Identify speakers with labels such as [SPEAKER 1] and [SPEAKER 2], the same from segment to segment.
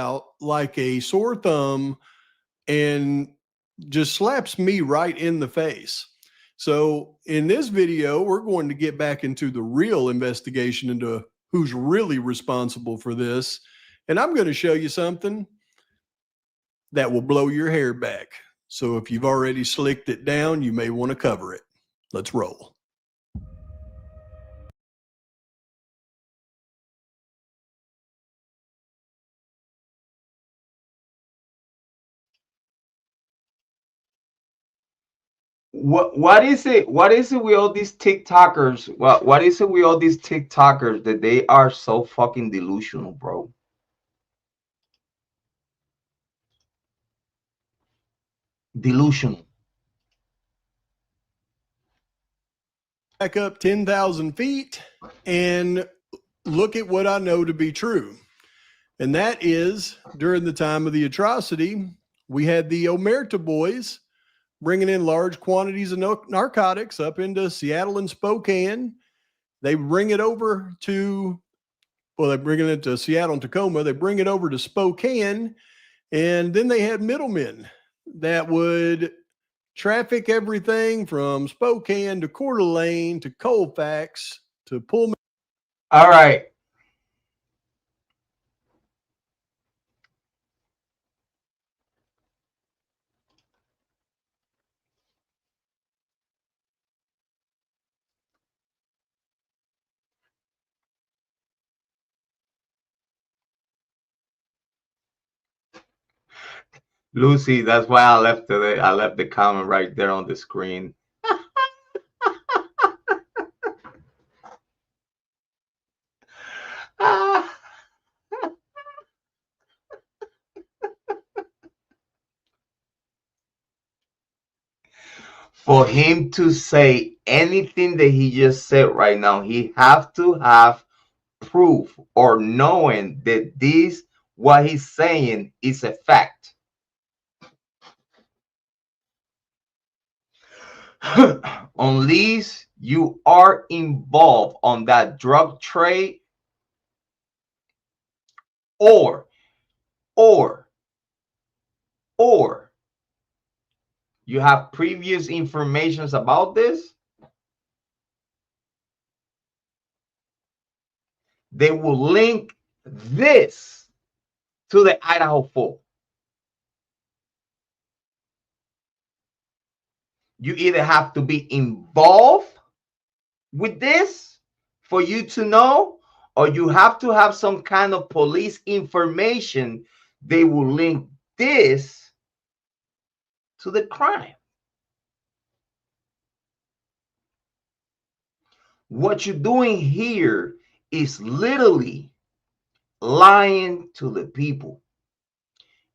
[SPEAKER 1] out like a sore thumb and just slaps me right in the face. So in this video, we're going to get back into the real investigation into who's really responsible for this. And I'm going to show you something that will blow your hair back. So if you've already slicked it down, you may want to cover it. Let's roll.
[SPEAKER 2] What is it with all these TikTokers? What is it with all these TikTokers that they are so fucking delusional, bro? Delusional.
[SPEAKER 1] Back up 10,000 feet and look at what I know to be true. And that is, during the time of the atrocity, we had the Omerta boys bringing in large quantities of narcotics up into Seattle and Spokane. They bring it over to, well, they're bringing it to Seattle and Tacoma. They bring it over to Spokane. And then they had middlemen that would traffic everything from Spokane to Coeur d'Alene to Colfax to Pullman.
[SPEAKER 2] All right. Lucy, that's why I left the comment right there on the screen. For him to say anything that he just said right now, he have to have proof or knowing that this what he's saying is a fact. Unless you are involved on that drug trade or you have previous informations about this, they will link this to the Idaho 4. You either have to be involved with this for you to know, or you have to have some kind of police information. They will link this to the crime. What you're doing here is literally lying to the people.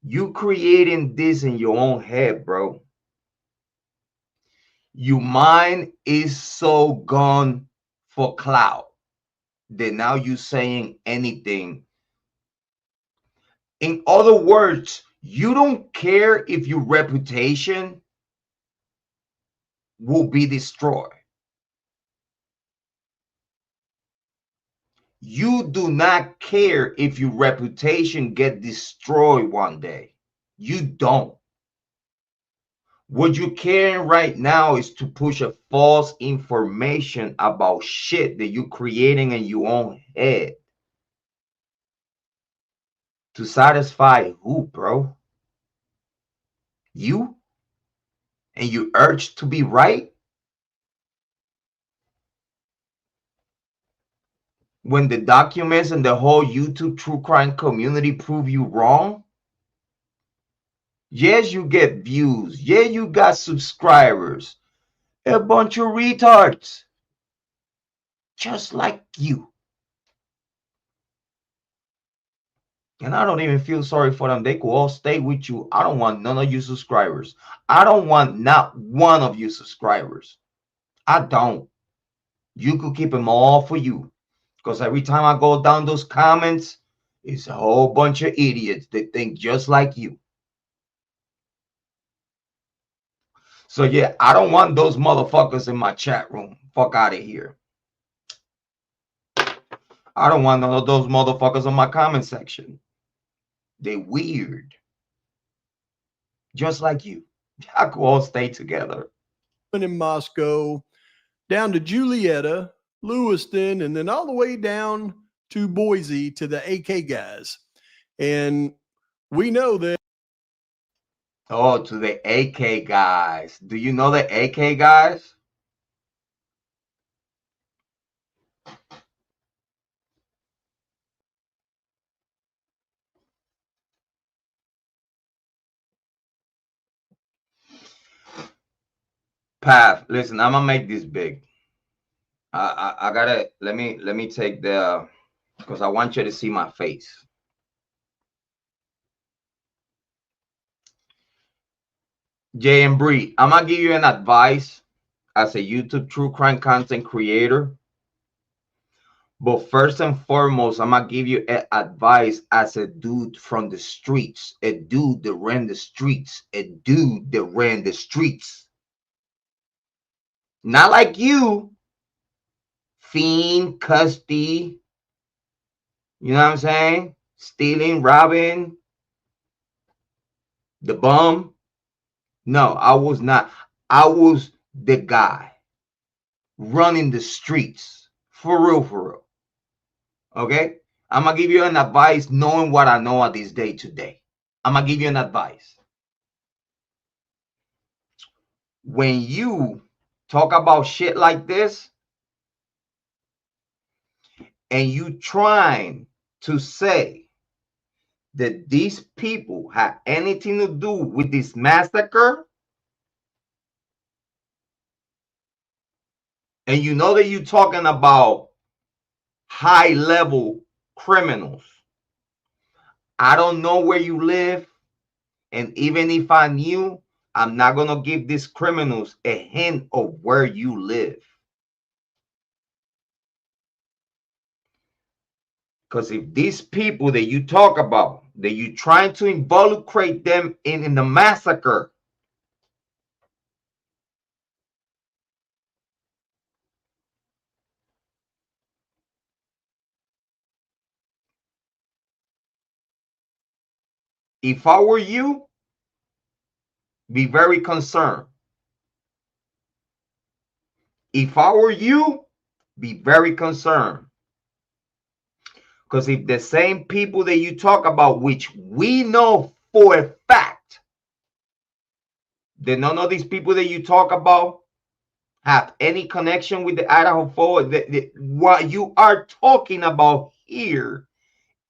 [SPEAKER 2] You creating this in your own head, bro. Your mind is so gone for clout that now you're saying anything. In other words, you don't care if your reputation will be destroyed. You do not care if your reputation get destroyed one day. You don't. What you're caring right now is to push a false information about shit that you're creating in your own head. To satisfy who, bro? You? And your urge to be right? When the documents and the whole YouTube true crime community prove you wrong? Yes, you get views. Yeah, you got subscribers. A bunch of retards. Just like you. And I don't even feel sorry for them. They could all stay with you. I don't want none of you subscribers. I don't want not one of you subscribers. I don't. You could keep them all for you. Because every time I go down those comments, it's a whole bunch of idiots that think just like you. So yeah, I don't want those motherfuckers in my chat room. Fuck out of here. I don't want none of those motherfuckers in my comment section. They weird. Just like you. Y'all could all stay together.
[SPEAKER 1] In Moscow, down to Julietta, Lewiston, and then all the way down to Boise to the AK guys. And we know that.
[SPEAKER 2] Oh, to the AK guys. Do you know the AK guys? Path. Listen, I'm gonna make this big. I gotta let me take the because I want you to see my face. Jay and Bree, I'm gonna give you an advice as a YouTube true crime content creator. But first and foremost, I'm gonna give you advice as a dude from the streets, a dude that ran the streets, a dude that ran the streets. Not like you, fiend, custody, you know what I'm saying? Stealing, robbing, the bum. No, I was not. I was the guy running the streets. For real, for real. Okay? I'm going to give you an advice knowing what I know at this day today. I'm going to give you an advice. When you talk about shit like this and you trying to say that these people have anything to do with this massacre, and you know that you're talking about high level criminals, I don't know where you live, and even if I knew, I'm not going to give these criminals a hint of where you live. Because if these people that you talk about, that you trying to involucrate them in the massacre, if I were you, be very concerned. If I were you, be very concerned. Because if the same people that you talk about, which we know for a fact that none of these people that you talk about have any connection with the Idaho 4, what you are talking about here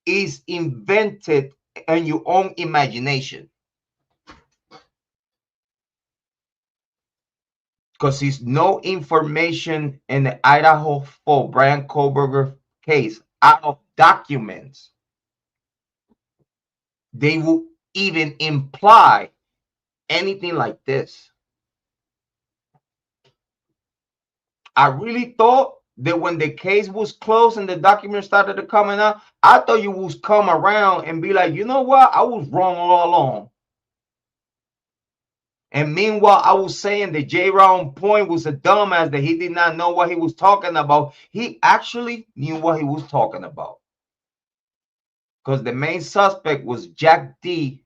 [SPEAKER 2] is invented in your own imagination. Because there's no information in the Idaho 4 Bryan Kohberger case out of documents. They will even imply anything like this. I really thought that when the case was closed and the documents started to coming out, I thought you would come around and be like, you know what? I was wrong all along. And meanwhile, I was saying that Jrod Point was a dumbass, that he did not know what he was talking about. He actually knew what he was talking about. Because the main suspect was Jack D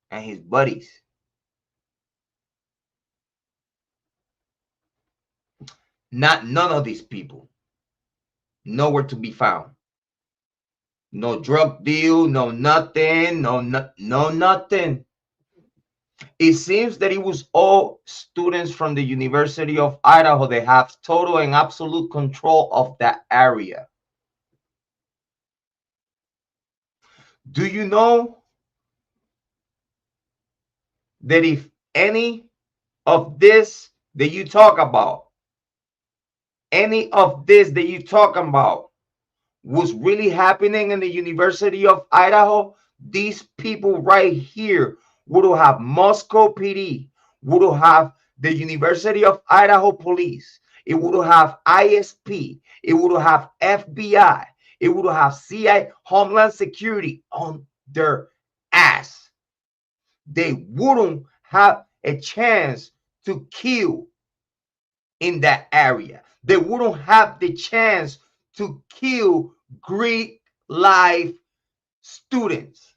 [SPEAKER 2] and his buddies. None of these people. Nowhere to be found. No drug deal, no nothing, no nothing. It seems that it was all students from the University of Idaho. They have total and absolute control of that area. Do you know that if any of this that you talk about, any of this that you talking about was really happening in the University of Idaho, these people right here would have Moscow PD, would have the University of Idaho Police, it would have ISP, it would have FBI, it would have CIA, Homeland Security on their ass. They wouldn't have a chance to kill in that area. They wouldn't have the chance to kill Greek life students.